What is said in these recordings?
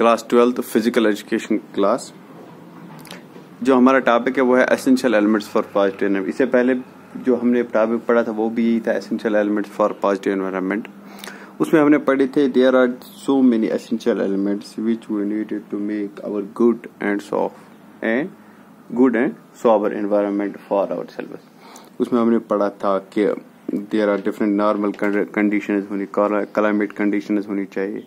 Class 12 physical education class. जो हमारा topic है वो है essential elements for positive environment. इससे पहले जो हमने टॉपिक पढ़ा था वो भी यही था, essential elements for positive environment. उसमें हमने पढ़े थे there are so many essential elements which we needed to make our good and sober environment for our self. उसमें हमने पढ़ा था कि there are different normal conditions होनी, क्लाइमेट कंडीशंस होनी चाहिए,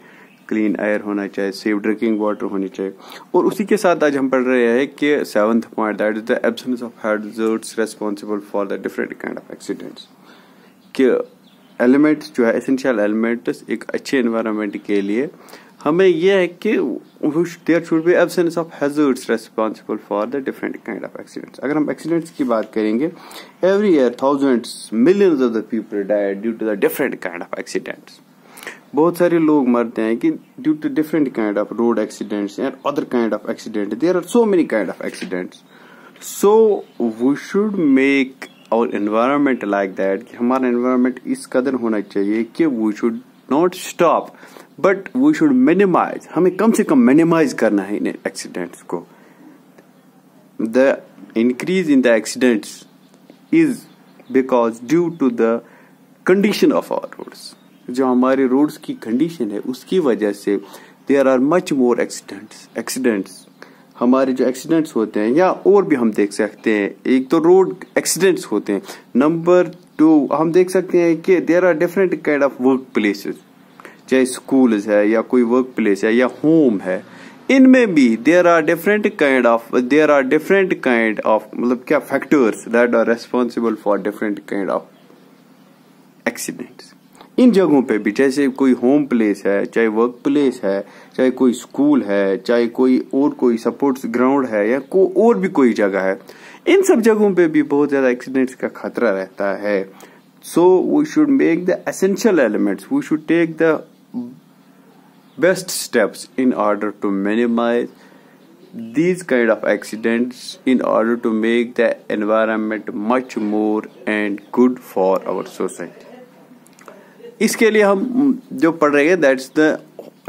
क्लीन एयर होना चाहिए, सेफ ड्रिंकिंग वाटर होनी चाहिए। और उसी के साथ आज हम पढ़ रहे हैं कि 7th point that is the absence of hazards responsible for the different kind of accidents. कि एलिमेंट्स जो है एसेंशियल एलिमेंट्स एक अच्छे एनवायरनमेंट के लिए हमें यह है कि there should be absence of hazards responsible for the different kind of accidents. अगर हम एक्सीडेंट्स की बात करेंगे, every year thousands millions of the people die due to the different kind of accidents. बहुत सारे लोग मरते हैं कि due to different kind of road accidents and other kind of accident. There are so many kind of accidents, so we should make our environment like that कि हमारा environment इस कदर होना चाहिए कि we should not stop but we should minimize. हमें कम से कम मिनिमाइज करना है इन एक्सीडेंट्स को। The increase in the accidents is because due to the condition of our roads. जो हमारे रोड्स की कंडीशन है उसकी वजह से there are much more accidents. हमारे जो एक्सीडेंट्स होते हैं या और भी हम देख सकते हैं, एक तो रोड एक्सीडेंट्स होते हैं, नंबर 2 हम देख सकते हैं कि there are different kind of work places, चाहे स्कूल्स है या कोई वर्क प्लेस है या होम है, इनमें भी there are different kind of मतलब क्या factors that are responsible for different kind of accidents. इन जगहों पे भी, जैसे कोई होम प्लेस है, चाहे वर्क प्लेस है, चाहे कोई स्कूल है, चाहे कोई सपोर्ट्स ग्राउंड है या और भी कोई जगह है, इन सब जगहों पे भी बहुत ज्यादा एक्सीडेंट्स का खतरा रहता है। So we should make the essential elements, we should take the best steps in order to minimize these kind of accidents, in order to make the environment much more and good for our society. इसके लिए हम जो पढ़ रहे हैं that's the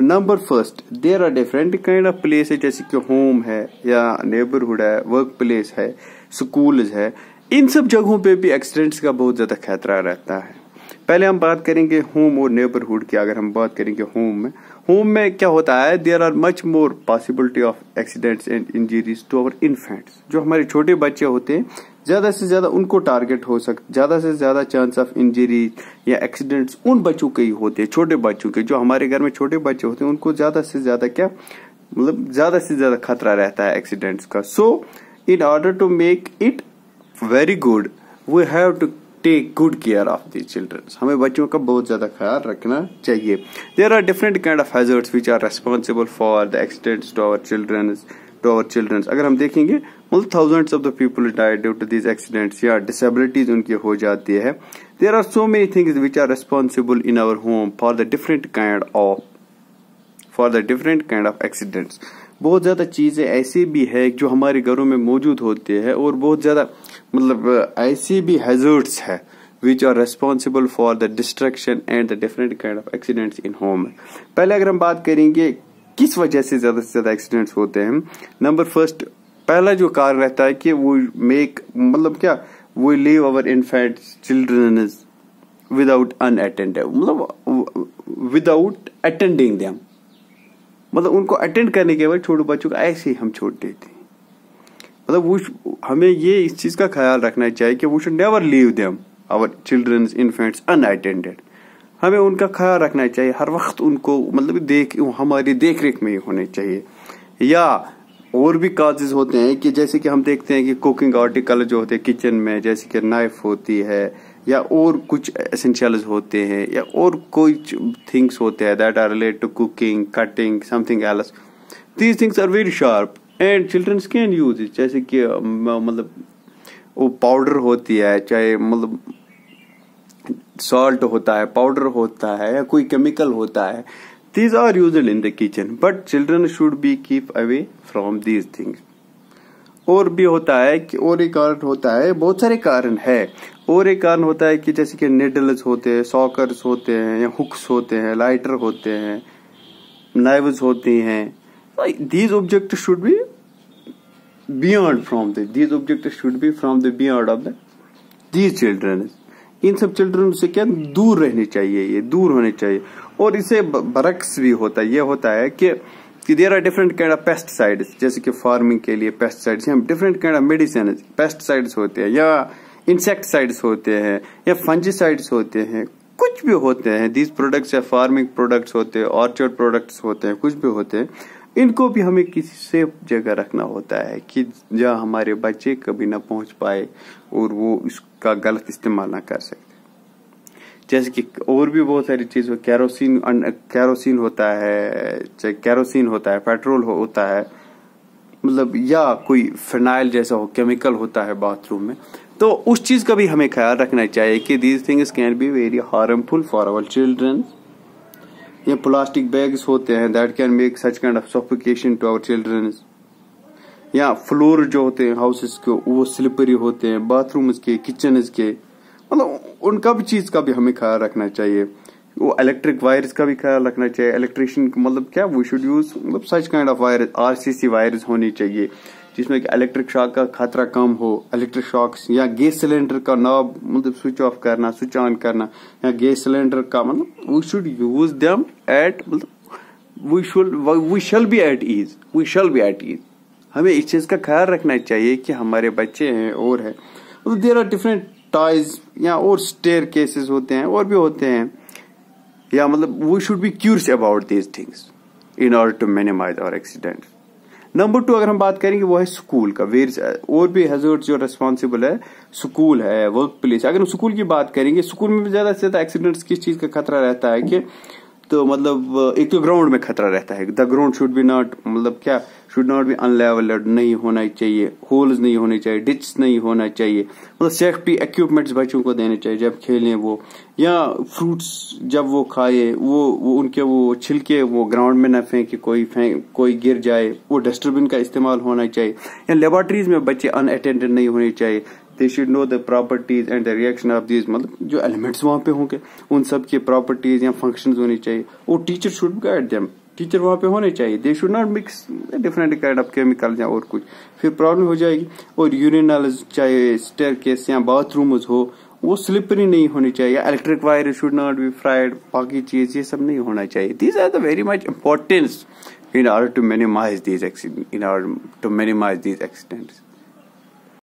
number first, there are different kind of places, जैसे कि home है या नेबरहुड है, वर्क प्लेस है, स्कूल्स है, इन सब जगहों पे भी एक्सीडेंट्स का बहुत ज्यादा खतरा रहता है। पहले हम बात करेंगे होम और नेबरहुड की। अगर हम बात करेंगे होम में क्या होता है, there are much more possibility of accidents and injuries to our infants. जो हमारे छोटे बच्चे होते हैं ज्यादा से ज्यादा उनको टारगेट हो सकता, ज्यादा से ज्यादा चांस ऑफ इंजरी या एक्सीडेंट्स उन बच्चों के ही होते हैं, छोटे बच्चों के। जो हमारे घर में छोटे बच्चे होते हैं उनको ज्यादा से ज्यादा ज्यादा से ज्यादा खतरा रहता है एक्सीडेंट्स का। So in order to make it very good we have to take good care of the children. हमें बच्चों का बहुत ज्यादा ख्याल रखना चाहिए। There are different kind of hazards which are responsible for the accidents to our children. अगर हम देखेंगे मतलब thousands of the people die due to these accidents या डिसेबिलिटीज उनकी हो जाती है। There are so many things which are responsible in our home for the different kind of accidents. बहुत ज्यादा चीजें ऐसी भी है जो हमारे घरों में मौजूद होते हैं और बहुत ज्यादा मतलब ऐसी भी हैजर्ड्स है which are responsible for the destruction and the different kind of accidents in home। पहले अगर हम बात करेंगे किस वजह से ज्यादा एक्सीडेंट्स होते हैं, नंबर फर्स्ट पहला जो कारण रहता है कि वो मेक मतलब क्या we leave our infants children without unattended, मतलब without attending them, मतलब उनको अटेंड करने के बाद छोटे बच्चों को ऐसे ही हम छोड़ देते हैं। मतलब हमें ये इस चीज का ख्याल रखना चाहिए कि we should never leave them our childrens infants unattended. हमें उनका ख्याल रखना चाहिए, हर वक्त उनको मतलब हमारी देख रेख में ही होने चाहिए। या और भी काजेज होते हैं कि जैसे कि हम देखते हैं कि कुकिंग आर्टिकल जो होते हैं किचन में, जैसे कि नाइफ होती है या और कुछ एसेंशियल्स होते हैं या और कोई थिंग्स होते हैं that are related to cooking, cutting, something else. These things are very sharp and childrens can use it. जैसे कि मतलब वो पाउडर होती है, चाहे मतलब सॉल्ट होता है, पाउडर होता है या कोई केमिकल होता है, these are used in the kitchen but children should be keep away from these things। और भी होता है कि और एक कारण होता है, बहुत सारे कारण है, और एक कारण होता है कि जैसे कि निडल्स होते हैं, सॉकर्स होते हैं या हुक्स होते हैं, लाइटर होते हैं, नाइव्स होती हैं These objectives should be beyond from this. These objectives should be from the beyond of these children. इन सब चिल्ड्रन से क्या दूर रहने चाहिए, ये दूर होने चाहिए. और इसे बरक्स भी होता है, ये होता है कि there are different kind of pesticides, जैसे कि फार्मिंग के लिए पेस्टिसाइड्स, हम different kind of medicine pesticides होते हैं, या इंसेक्टिसाइड्स होते हैं, या फंजीसाइड्स होते हैं, कुछ भी होते हैं. दीज प्रोडक्ट्स या फार्मिंग प्रोडक्ट्स होते हैं, ऑर्चर्ड प्रोडक्ट्स होते हैं, कुछ भी होते हैं. इनको भी हमें किसी सेफ जगह रखना होता है कि जहाँ हमारे बच्चे कभी ना पहुंच पाए और वो इसका गलत इस्तेमाल ना कर सकते. जैसे कि और भी बहुत सारी चीज़, कैरोसिन होता है, चाहे कैरोसिन होता है, पेट्रोल होता है, मतलब या कोई फिनाइल जैसा हो केमिकल होता है बाथरूम में. तो उस चीज़ का भी हमें ख्याल रखना चाहिए कि these things can be very harmful for our children. या प्लास्टिक बैग्स होते हैं that can make such kind of suffocation to our children. या फ्लोर जो होते हैं हाउसेस के वो स्लिपरी होते हैं, बाथरूम्स के, किचन्स के, मतलब उनका भी चीज का भी हमें ख्याल रखना चाहिए. वो इलेक्ट्रिक वायर्स का भी ख्याल रखना चाहिए. इलेक्ट्रिशियन मतलब क्या, वी शुड यूज मतलब सच kind of wire, RCC wires होनी चाहिए जिसमें कि इलेक्ट्रिक शॉक का खतरा कम हो. इलेक्ट्रिक शॉक्स या गैस सिलेंडर का नॉब मतलब स्विच ऑफ करना, स्विच ऑन करना, या गैस सिलेंडर का मतलब we should use them at मतलब we shall be at ease, we shall be at ease. हमें इस चीज का ख्याल रखना चाहिए कि हमारे बच्चे हैं और है. मतलब देयर आर डिफरेंट टॉयज या और स्टेयर केसेस होते हैं और भी होते हैं. या मतलब we should be curious about these things in order to minimize our accidents. Number 2 अगर हम बात करेंगे वो है स्कूल का. और भी हैजर्ड्स जो रिस्पॉन्सिबल है स्कूल है, वर्क प्लेस. अगर हम स्कूल की बात करेंगे, स्कूल में ज्यादा से ज्यादा एक्सीडेंट्स किस चीज का खतरा रहता है कि तो मतलब एक तो ग्राउंड में खतरा रहता है. The ground should be not मतलब क्या, शुड नॉट बी अनलेवल्ड, नहीं होना चाहिए, होल्स नहीं होने चाहिए, डिच नहीं होना चाहिए. मतलब सेफ्टी इक्विपमेंट्स बच्चों को देने चाहिए जब खेलें वो, या फ्रूट्स जब वो खाए वो उनके वो छिलके वो ग्राउंड में न फेंके, कोई गिर जाए, वो डस्टबिन का इस्तेमाल होना चाहिए. या लेबोरेटरीज में बच्चे अनअटेंडेड नहीं होने चाहिए. They should know the properties and the reaction of these, मतलब जो एलिमेंट्स वहां पे होंगे उन सब की प्रॉपर्टीज या फंक्शंस होनी चाहिए. और teacher should guide them, teacher वहां पे होने चाहिए. They should not mix different kind of chemical या और कुछ, फिर प्रॉब्लम हो जाएगी. और यूरिनल्स चाहे स्टेयरकेस या बाथरूम्स हो वो स्लिपरी नहीं होनी चाहिए. Electric wire should not be fried, बाकी चीज ये सब नहीं होना चाहिए. These are the very much importance in order to minimize these accidents.